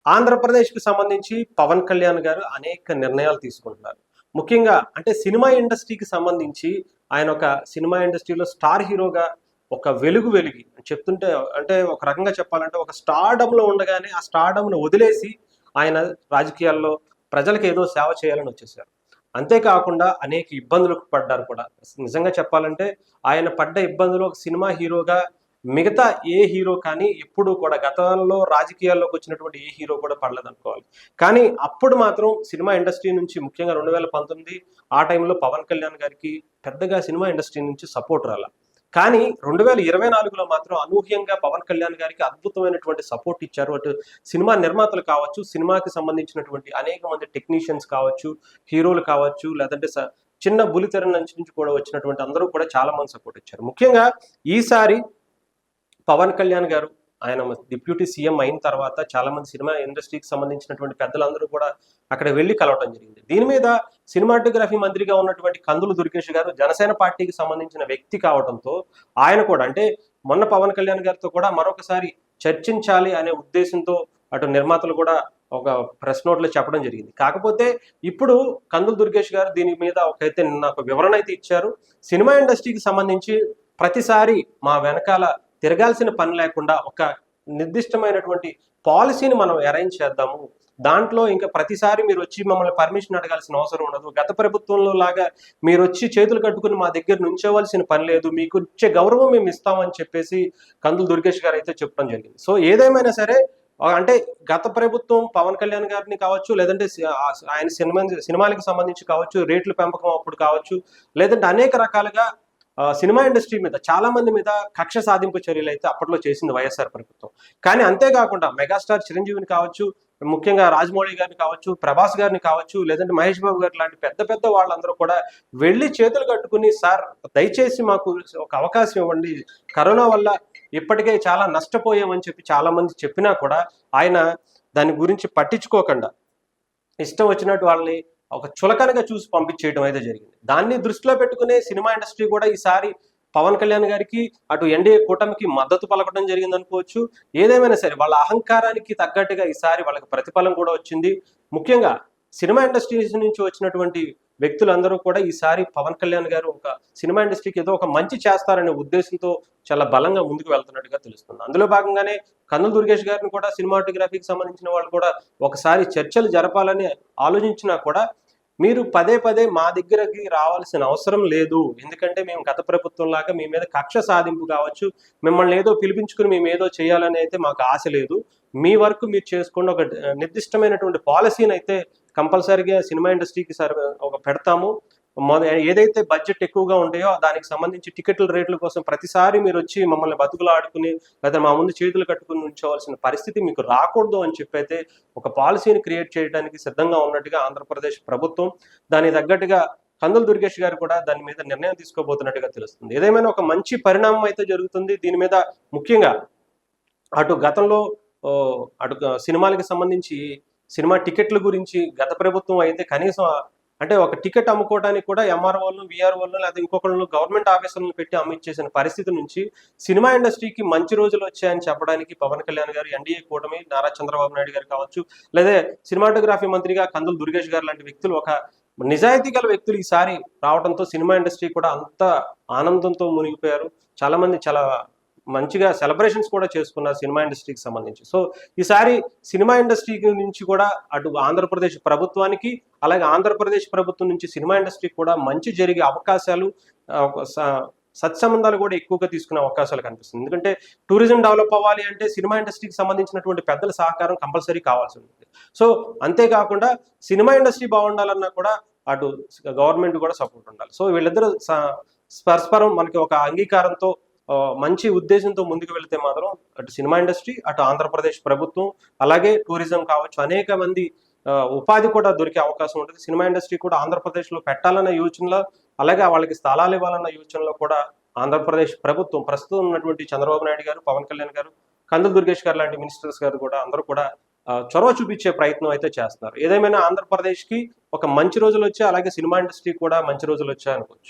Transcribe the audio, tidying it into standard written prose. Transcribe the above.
ఆంధ్రప్రదేశ్‌కి సంబంధించి పవన్ కళ్యాణ్ గారు అనేక నిర్ణయాలు తీసుకుంటున్నారు. ముఖ్యంగా అంటే సినిమా ఇండస్ట్రీకి సంబంధించి ఆయన ఒక సినిమా ఇండస్ట్రీలో స్టార్ హీరోగా ఒక వెలుగు వెలిగి చెప్తుంటే అంటే ఒక రకంగా చెప్పాలంటే ఒక స్టార్డమ్‌లో ఉండగానే ఆ స్టార్డమ్‌ను వదిలేసి ఆయన రాజకీయాల్లో ప్రజలకు ఏదో సేవ చేయాలని వచ్చేసారు. అంతేకాకుండా అనేక ఇబ్బందులకు పడ్డారు కూడా. నిజంగా చెప్పాలంటే ఆయన పడ్డ ఇబ్బందులు ఒక సినిమా హీరోగా మిగతా ఏ హీరో కానీ ఎప్పుడు కూడా గతంలో రాజకీయాల్లోకి వచ్చినటువంటి ఏ హీరో కూడా పడలేదనుకోవాలి. కానీ అప్పుడు మాత్రం సినిమా ఇండస్ట్రీ నుంచి ముఖ్యంగా 2019 ఆ టైంలో పవన్ కళ్యాణ్ గారికి పెద్దగా సినిమా ఇండస్ట్రీ నుంచి సపోర్ట్ రాలా. కానీ 2024లో మాత్రం అనూహ్యంగా పవన్ కళ్యాణ్ గారికి అద్భుతమైనటువంటి సపోర్ట్ ఇచ్చారు. అటు సినిమా నిర్మాతలు కావచ్చు, సినిమాకి సంబంధించినటువంటి అనేక మంది టెక్నీషియన్స్ కావచ్చు, హీరోలు కావచ్చు, లేదంటే చిన్న బులితెర నుంచి కూడా వచ్చినటువంటి అందరూ కూడా చాలా మంది సపోర్ట్ ఇచ్చారు. ముఖ్యంగా ఈసారి పవన్ కళ్యాణ్ గారు ఆయన డిప్యూటీ సీఎం అయిన తర్వాత చాలా మంది సినిమా ఇండస్ట్రీకి సంబంధించినటువంటి పెద్దలందరూ కూడా అక్కడ వెళ్లి కలవడం జరిగింది. దీని మీద సినిమాటోగ్రఫీ మంత్రిగా ఉన్నటువంటి కందులు దుర్గేష్ గారు జనసేన పార్టీకి సంబంధించిన వ్యక్తి కావడంతో ఆయన కూడా అంటే మొన్న పవన్ కళ్యాణ్ గారితో కూడా మరొకసారి చర్చించాలి అనే ఉద్దేశంతో అటు నిర్మాతలు కూడా ఒక ప్రెస్ నోట్లో చెప్పడం జరిగింది. కాకపోతే ఇప్పుడు కందులు దుర్గేష్ గారు దీని మీద ఒకైతే నాకు వివరణ అయితే ఇచ్చారు. సినిమా ఇండస్ట్రీకి సంబంధించి ప్రతిసారి మా వెనకాల తిరగాల్సిన పని లేకుండా ఒక నిర్దిష్టమైనటువంటి పాలసీని మనం అరేంజ్ చేద్దాము. దాంట్లో ఇంకా ప్రతిసారి మీరు వచ్చి మమ్మల్ని పర్మిషన్ అడగాల్సిన అవసరం ఉండదు. గత ప్రభుత్వంలో లాగా మీరు వచ్చి చేతులు కట్టుకుని మా దగ్గర నుంచోవలసిన పని లేదు. మీకు ఇచ్చే గౌరవం మేము ఇస్తామని చెప్పేసి కందులు దుర్గేష్ గారు అయితే చెప్పడం జరిగింది. సో ఏదేమైనా సరే అంటే గత ప్రభుత్వం పవన్ కళ్యాణ్ గారిని కావచ్చు, లేదంటే ఆయన సినిమాలకు సంబంధించి కావచ్చు, రేట్ల పెంపకం అప్పుడు కావచ్చు, లేదంటే అనేక రకాలుగా సినిమా ఇండస్ట్రీ మీద చాలా మంది మీద కక్ష సాధింపు చర్యలు అయితే అప్పట్లో చేసింది వైఎస్ఆర్ ప్రభుత్వం. కానీ అంతేకాకుండా మెగాస్టార్ చిరంజీవిని కావచ్చు, ముఖ్యంగా రాజమౌళి గారిని కావచ్చు, ప్రభాస్ గారిని కావచ్చు, లేదంటే మహేష్ బాబు గారు లాంటి పెద్ద పెద్ద వాళ్ళందరూ కూడా వెళ్ళి చేతులు కట్టుకుని సార్ దయచేసి మాకు ఒక అవకాశం ఇవ్వండి, కరోనా వల్ల ఇప్పటికే చాలా నష్టపోయామని చెప్పి చాలా మంది చెప్పినా కూడా ఆయన దాని గురించి పట్టించుకోకుండా ఇష్టం వచ్చినట్టు వాళ్ళని ఒక చులకనగా చూసి పంపించేయడం అయితే జరిగింది. దాన్ని దృష్టిలో పెట్టుకునే సినిమా ఇండస్ట్రీ కూడా ఈసారి పవన్ కళ్యాణ్ గారికి అటు ఎన్డీఏ కూటమికి మద్దతు పలకడం జరిగింది అనుకోవచ్చు. ఏదేమైనా సరే వాళ్ళ అహంకారానికి తగ్గట్టుగా ఈసారి వాళ్ళకి ప్రతిఫలం కూడా వచ్చింది. ముఖ్యంగా సినిమా ఇండస్ట్రీస్ నుంచి వచ్చినటువంటి వ్యక్తులందరూ కూడా ఈసారి పవన్ కళ్యాణ్ గారు ఒక సినిమా ఇండస్ట్రీకి ఏదో ఒక మంచి చేస్తారనే ఉద్దేశంతో చాలా బలంగా ముందుకు వెళ్తున్నట్టుగా తెలుస్తుంది. అందులో భాగంగానే కందులు దుర్గేష్ గారిని కూడా సినిమాటోగ్రఫీకి సంబంధించిన వాళ్ళు కూడా ఒకసారి చర్చలు జరపాలని ఆలోచించినా కూడా మీరు పదే పదే మా దగ్గరకి రావాల్సిన అవసరం లేదు. ఎందుకంటే మేము గత ప్రభుత్వం లాగా మీ మీద కక్ష సాధింపు కావచ్చు, మిమ్మల్ని ఏదో పిలిపించుకుని మేము ఏదో చేయాలని అయితే మాకు ఆశ లేదు. మీ వరకు మీరు చేసుకోండి. ఒక నిర్దిష్టమైనటువంటి పాలసీని అయితే కంపల్సరీగా సినిమా ఇండస్ట్రీకి ఒక పెడతాము. ఏదైతే బడ్జెట్ ఎక్కువగా ఉంటాయో దానికి సంబంధించి టికెట్ల రేట్ల కోసం ప్రతిసారి మీరు వచ్చి మమ్మల్ని బతుకులు ఆడుకుని లేదా మా ముందు చేతులు కట్టుకుని ఉంచవలసిన పరిస్థితి మీకు రాకూడదు అని చెప్పైతే ఒక పాలసీని క్రియేట్ చేయడానికి సిద్ధంగా ఉన్నట్టుగా ఆంధ్రప్రదేశ్ ప్రభుత్వం, దానికి తగ్గట్టుగా కందులు దుర్గేష్ గారు కూడా దాని మీద నిర్ణయం తీసుకోబోతున్నట్టుగా తెలుస్తుంది. ఏదేమైనా ఒక మంచి పరిణామం అయితే జరుగుతుంది. దీని మీద ముఖ్యంగా అటు గతంలో అటు సినిమాలకు సంబంధించి సినిమా టికెట్ల గురించి గత ప్రభుత్వం అయితే కనీసం అంటే ఒక టికెట్ అమ్ముకోవడానికి కూడా ఎంఆర్ఓలను, విఆర్ఓలను లేదా ఇంకొకళ్ళు గవర్నమెంట్ ఆఫీసర్లను పెట్టి అమ్మిచ్చేసిన పరిస్థితి నుంచి సినిమా ఇండస్ట్రీకి మంచి రోజులు వచ్చాయని చెప్పడానికి పవన్ కళ్యాణ్ గారు, ఎన్డీఏ కూటమి, నారా చంద్రబాబు నాయుడు గారు కావచ్చు, లేదా సినిమాటోగ్రఫీ మంత్రిగా కందులు దుర్గేష్ గారు లాంటి వ్యక్తులు ఒక నిజాయితీ గల వ్యక్తులు ఈసారి రావడంతో సినిమా ఇండస్ట్రీ కూడా అంత ఆనందంతో మునిగిపోయారు. చాలా మంది చాలా మంచిగా సెలబ్రేషన్స్ కూడా చేసుకున్నారు సినిమా ఇండస్ట్రీకి సంబంధించి. సో ఈసారి సినిమా ఇండస్ట్రీ నుంచి కూడా అటు ఆంధ్రప్రదేశ్ ప్రభుత్వానికి, అలాగే ఆంధ్రప్రదేశ్ ప్రభుత్వం నుంచి సినిమా ఇండస్ట్రీకి కూడా మంచి జరిగే అవకాశాలు, సత్సంబంధాలు కూడా ఎక్కువగా తీసుకునే అవకాశాలు కనిపిస్తుంది. ఎందుకంటే టూరిజం డెవలప్ అవ్వాలి అంటే సినిమా ఇండస్ట్రీకి సంబంధించినటువంటి పెద్దల సహకారం కంపల్సరీ కావాల్సి ఉంటుంది. సో అంతేకాకుండా సినిమా ఇండస్ట్రీ బాగుండాలన్నా కూడా అటు గవర్నమెంట్ కూడా సపోర్ట్ ఉండాలి. సో వీళ్ళిద్దరూ పరస్పరం మనకి ఒక అంగీకారంతో మంచి ఉద్దేశంతో ముందుకు వెళితే మాత్రం అటు సినిమా ఇండస్ట్రీ, అటు ఆంధ్రప్రదేశ్ ప్రభుత్వం, అలాగే టూరిజం కావచ్చు, అనేక మంది ఉపాధి కూడా దొరికే అవకాశం ఉంటుంది. సినిమా ఇండస్ట్రీ కూడా ఆంధ్రప్రదేశ్లో పెట్టాలన్న యోచనలో, అలాగే వాళ్ళకి స్థలాలు ఇవ్వాలన్న యోచనలో కూడా ఆంధ్రప్రదేశ్ ప్రభుత్వం ప్రస్తుతం ఉన్నటువంటి చంద్రబాబు నాయుడు గారు, పవన్ కళ్యాణ్ గారు, కందులు దుర్గేష్ గారు లాంటి మినిస్టర్స్ గారు కూడా అందరూ కూడా చొరవ చూపించే ప్రయత్నం అయితే చేస్తున్నారు. ఏదేమైనా ఆంధ్రప్రదేశ్కి ఒక మంచి రోజులు వచ్చాయి, అలాగే సినిమా ఇండస్ట్రీ కూడా మంచి రోజులు వచ్చాయి అనుకోవచ్చు.